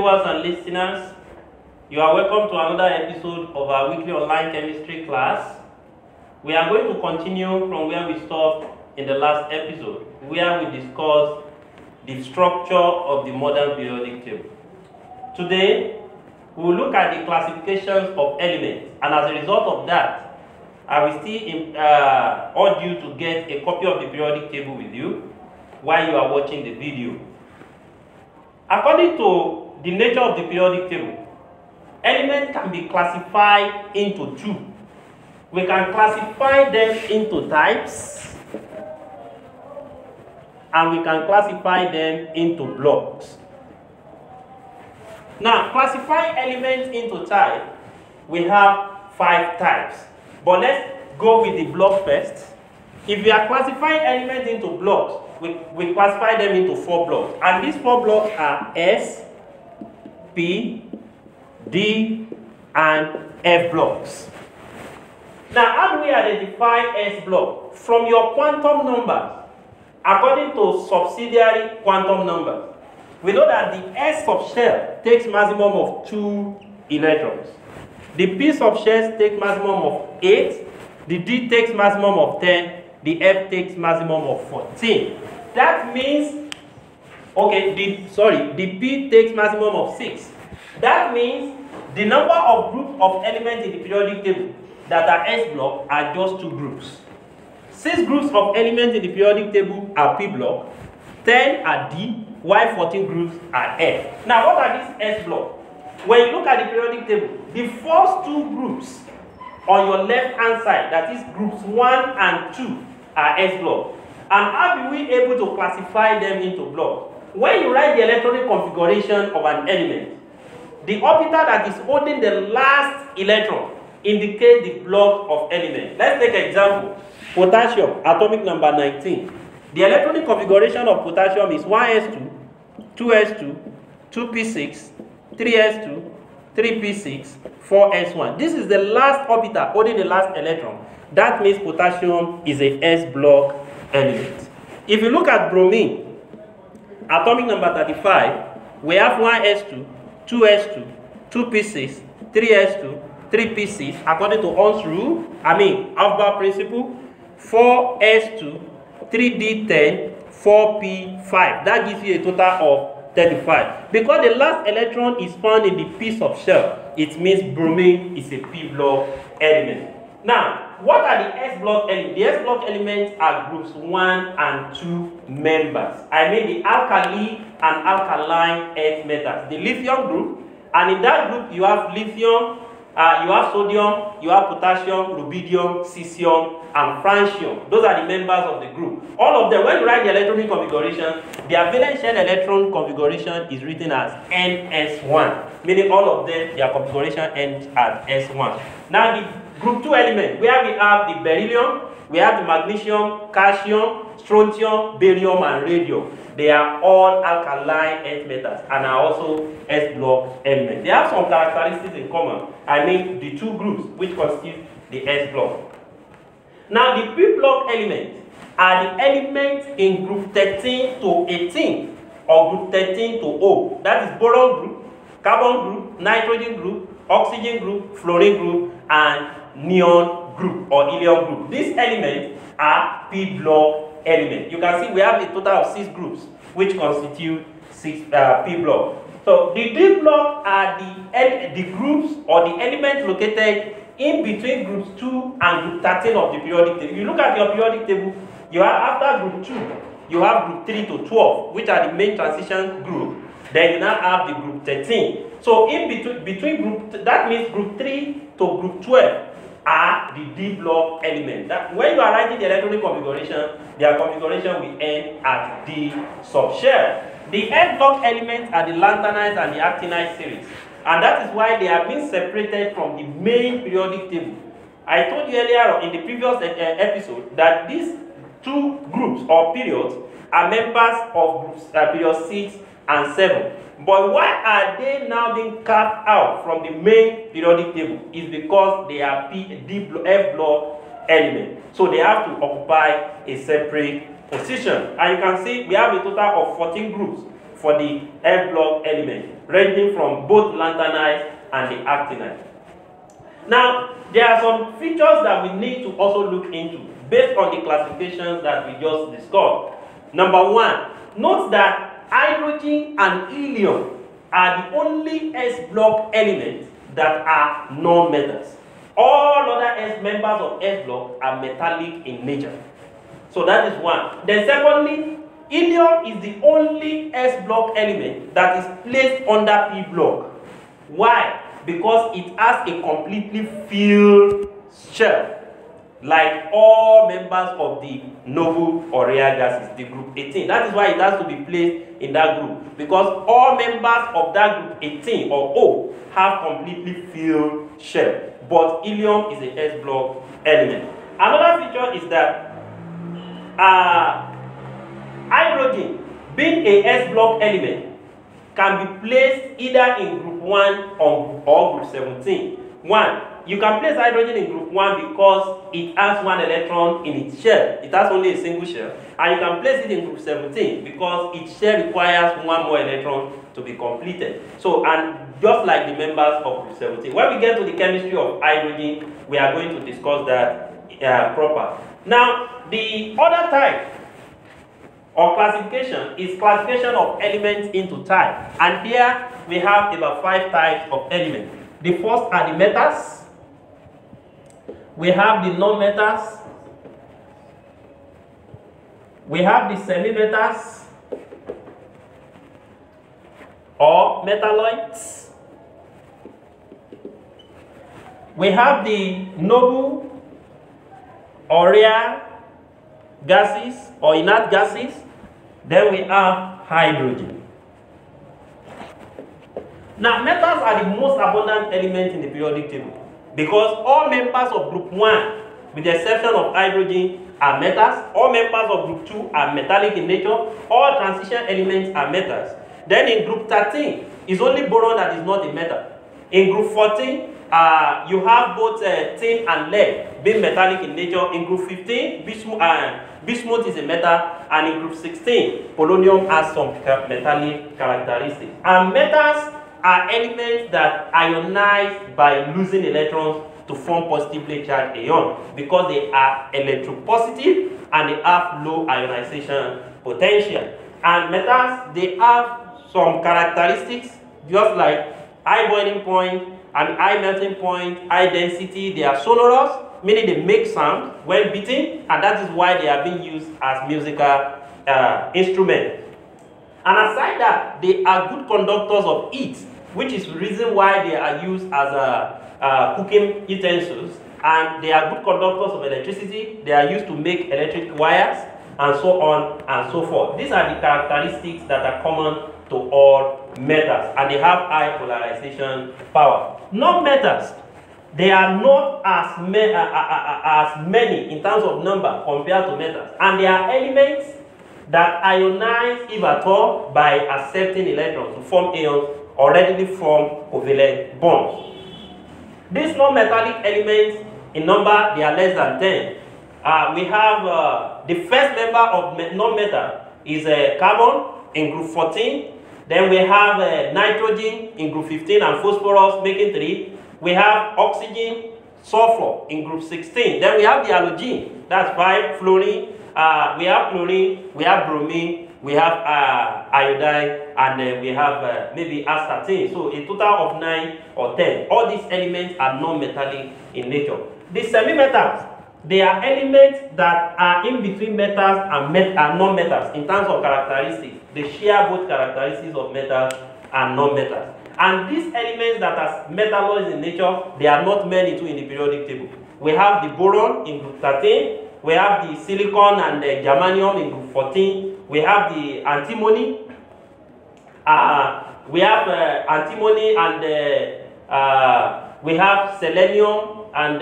viewers and listeners, you are welcome to another episode of our weekly online chemistry class. We are going to continue from where we stopped in the last episode, where we discussed the structure of the modern periodic table. Today, we will look at the classifications of elements, and as a result of that, I will still urge you to get a copy of the periodic table with you while you are watching the video. According to the nature of the periodic table, elements can be classified into two. We can classify them into types, and we can classify them into blocks. Now, classifying elements into type, we have 5 types. But let's go with the block first. If we are classifying elements into blocks, we classify them into 4 blocks. And these 4 blocks are S, P, D, and F blocks. Now, how do we identify S block? From your quantum numbers, according to subsidiary quantum numbers, we know that the S subshell takes maximum of 2 electrons. The P subshells take maximum of 8. The D takes maximum of 10. The F takes maximum of 14. That means, the P takes maximum of 6. That means the number of groups of elements in the periodic table that are S block are just 2 groups. 6 groups of elements in the periodic table are P block, 10 are D, while 14 groups are F. Now, what are these S blocks? When you look at the periodic table, the first 2 groups on your left-hand side, that is groups 1 and 2, are S blocks. And how are we able to classify them into blocks? When you write the electronic configuration of an element, the orbital that is holding the last electron indicates the block of element. Let's take an example. Potassium, atomic number 19. The electronic configuration of potassium is 1s2, 2s2, 2p6, 3s2, 3p6, 4s1. This is the last orbital holding the last electron. That means potassium is a S block element. If you look at bromine, atomic number 35, we have 1s2, 2s2, 2p6, 3s2, 3p6, according to Ohm's rule, alpha principle, 4s2, 3d10, 4p5. That gives you a total of 35. Because the last electron is found in the P subshell, it means bromine is a P block element. Now, what are the S block elements? The S block elements are groups 1 and 2 members. The alkali and alkaline earth metals. The lithium group, and in that group you have lithium, you have sodium, you have potassium, rubidium, cesium, and francium. Those are the members of the group. All of them, when you write the electronic configuration, their valence shell electron configuration is written as NS1, meaning all of them, their configuration ends at S1. Now, the group 2 element, where we have the beryllium, we have the magnesium, calcium, strontium, barium, and radium. They are all alkaline earth metals and are also S block elements. They have some characteristics in common. The 2 groups which constitute the S block. Now, the P block elements are the elements in group 13 to 18 or group 13 to O. That is boron group, carbon group, nitrogen group, oxygen group, fluorine group, and neon group or helium group. These elements are P block elements. You can see we have a total of 6 groups which constitute 6 P block. So the D block are the groups or the elements located in between groups 2 and group 13 of the periodic table. If you look at your periodic table, you have after group 2, you have group 3 to 12, which are the main transition group. Then you now have the group 13. So in between group, that means group 3 to group 12 are the D block elements. That when you are writing the electronic configuration, their configuration will end at D subshell. The F block elements are the lanthanide and the actinide series, and that is why they have been separated from the main periodic table. I told you earlier in the previous episode that these 2 groups or periods are members of groups period 6 and 7. But why are they now being carved out from the main periodic table? Is because they are F block elements. So they have to occupy a separate position. And you can see we have a total of 14 groups for the F block element. ranging from both lanthanides and the actinide. Now, there are some features that we need to also look into based on the classifications that we just discussed. Number one, note that hydrogen and helium are the only S-block elements that are non-metals. All other members of S-block are metallic in nature. So that is one. Then secondly, helium is the only S-block element that is placed under P-block. Why? Because it has a completely filled shell, like all members of the noble Urea gases, the group 18. That is why it has to be placed in that group, because all members of that group 18 or O have completely filled shell. But helium is a S-block element. Another feature is that hydrogen, being a S-block element, can be placed either in group 1 or group 17. One, you can place hydrogen in group 1 because it has 1 electron in its shell. It has only a single shell. And you can place it in group 17 because its shell requires 1 more electron to be completed. So, and just like the members of group 17. When we get to the chemistry of hydrogen, we are going to discuss that proper. Now, the other type of classification is classification of elements into type. And here we have about 5 types of elements. The first are the metals. We have the non-metals. We have the semi-metals or metalloids. We have the noble Urea gases or inert gases. Then we have hydrogen. Now, metals are the most abundant element in the periodic table because all members of group 1, with the exception of hydrogen, are metals. All members of group 2 are metallic in nature. All transition elements are metals. Then in group 13, it's only boron that is not a metal. In group 14, you have both tin and lead being metallic in nature. In group 15, bismuth is a metal, and in group 16, polonium has some metallic characteristics. And metals are elements that ionize by losing electrons to form positively charged ion because they are electropositive and they have low ionization potential. And metals, they have some characteristics just like high boiling point and high melting point, high density. They are sonorous, meaning they make sound when beaten, and that is why they are being used as musical instruments. And aside that, they are good conductors of heat, which is the reason why they are used as cooking utensils. And they are good conductors of electricity. They are used to make electric wires, and so on and so forth. These are the characteristics that are common to all metals, and they have high polarization power. Non-metals, they are not as many in terms of number compared to metals, and they are elements that ionize, if at all, by accepting electrons to form ions or readily form covalent bonds. These non-metallic elements, in number, they are less than 10. We have the first member of non-metal is carbon in group 14. Then we have nitrogen in group 15 and phosphorus making 3. We have oxygen, sulfur in group 16. Then we have the halogen, that's 5, fluorine. We have chlorine, we have bromine, we have iodine, and then we have maybe astatine. So a total of 9 or 10. All these elements are non-metallic in nature. The semi-metals, they are elements that are in between metals and non-metals in terms of characteristics. They share both characteristics of metals and non-metals. And these elements that are metalloids in nature, they are not many too in the periodic table. We have the boron in group 13. We have the silicon and the germanium in group 14. We have the antimony. We have antimony and we have selenium and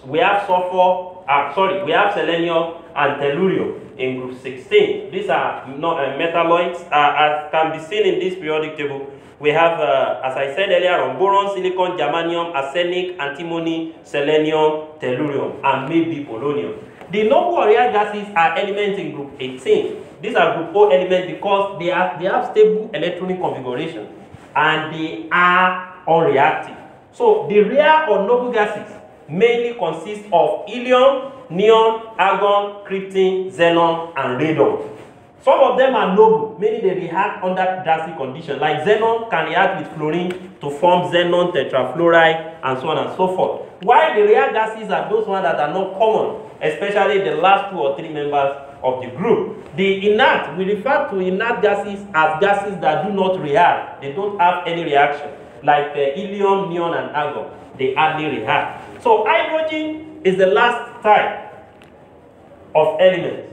we have sulfur. We have selenium and tellurium in group 16. These are metalloids as can be seen in this periodic table. We have, as I said earlier, on boron, silicon, germanium, arsenic, antimony, selenium, tellurium, and maybe polonium. The noble Urea gases are elements in group 18. These are group O elements because they have stable electronic configuration. and they are unreactive. So the rare or noble gases mainly consist of helium, neon, argon, krypton, xenon, and radon. Some of them are noble, meaning they react under drastic conditions. Like xenon can react with fluorine to form xenon tetrafluoride and so on and so forth. While the rare gases are those ones that are not common, especially the last 2 or 3 members of the group. The inert, we refer to inert gases as gases that do not react. They don't have any reaction, like helium, neon, and argon. They hardly react. So hydrogen is the last type of element.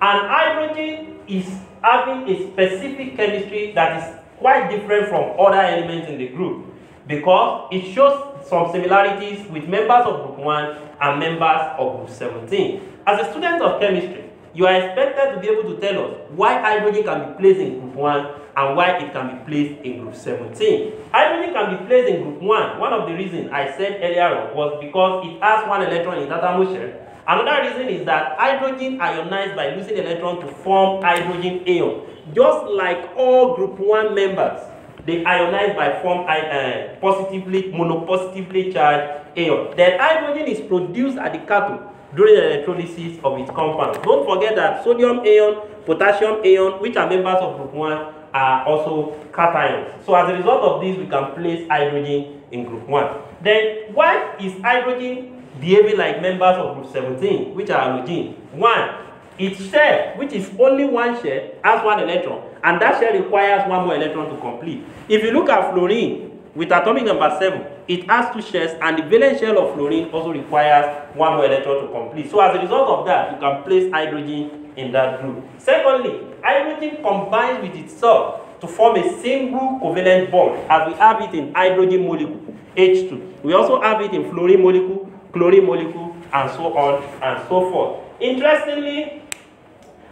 And hydrogen is having a specific chemistry that is quite different from other elements in the group, because it shows some similarities with members of group 1 and members of group 17. As a student of chemistry, you are expected to be able to tell us why hydrogen can be placed in group 1 and why it can be placed in group 17. Hydrogen can be placed in group 1. One of the reasons I said earlier on was because it has 1 electron in its atom shell. Another reason is that hydrogen ionized by losing electron to form hydrogen ion. Just like all group 1 members, they ionize by form monopositively charged ion. Then hydrogen is produced at the cathode during the electrolysis of its compounds. Don't forget that sodium ion, potassium ion, which are members of group 1, are also cations. So as a result of this, we can place hydrogen in group 1. Then why is hydrogen behaving like members of group 17, which are halogen? 1, its shell, which is only 1 shell, has 1 electron, and that shell requires 1 more electron to complete. If you look at fluorine with atomic number 7, it has 2 shells, and the valence shell of fluorine also requires 1 more electron to complete. So as a result of that, you can place hydrogen in that group. Secondly, hydrogen combines with itself to form a single covalent bond, as we have it in hydrogen molecule, H2. We also have it in fluorine molecule, chlorine molecule, and so on and so forth. Interestingly,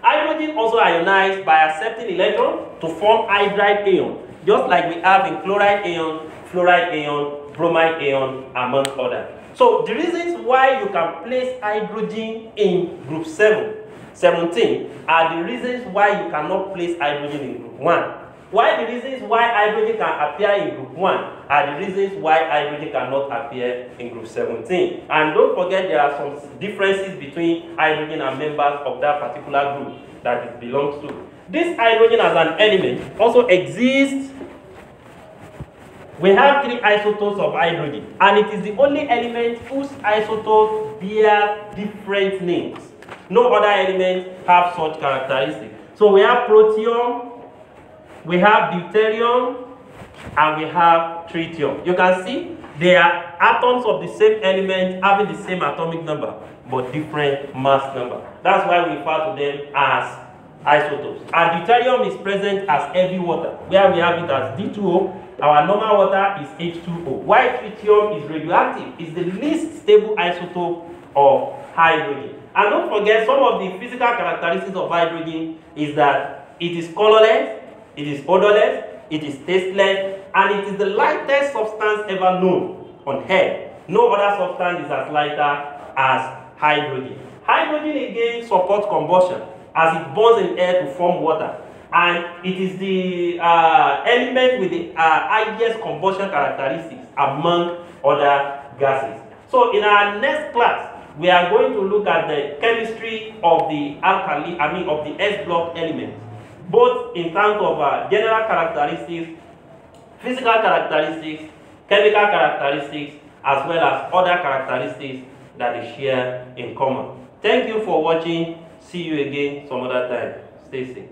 hydrogen also ionizes by accepting electron to form hydride ion, just like we have in chloride ion, fluoride ion, bromide ion, among others. So the reasons why you can place hydrogen in group 17 are the reasons why you cannot place hydrogen in group 1. Why the reasons why hydrogen can appear in group 1 are the reasons why hydrogen cannot appear in group 17. And don't forget, there are some differences between hydrogen and members of that particular group that it belongs to. This hydrogen as an element also exists. We have 3 isotopes of hydrogen, and it is the only element whose isotopes bear different names. No other elements have such characteristics. So we have protium, we have deuterium, and we have tritium. You can see they are atoms of the same element having the same atomic number but different mass number. That's why we refer to them as isotopes. And deuterium is present as heavy water, where we have it as D2O. Our normal water is H2O. While tritium is radioactive, is the least stable isotope of hydrogen. And don't forget, some of the physical characteristics of hydrogen is that it is colorless, it is odorless, it is tasteless, and it is the lightest substance ever known on Earth. No other substance is as lighter as hydrogen. Hydrogen again supports combustion as it burns in air to form water. And it is the element with the highest combustion characteristics among other gases. So in our next class, we are going to look at the chemistry of the of the S block elements, both in terms of general characteristics, physical characteristics, chemical characteristics, as well as other characteristics that they share in common. Thank you for watching. See you again some other time. Stay safe.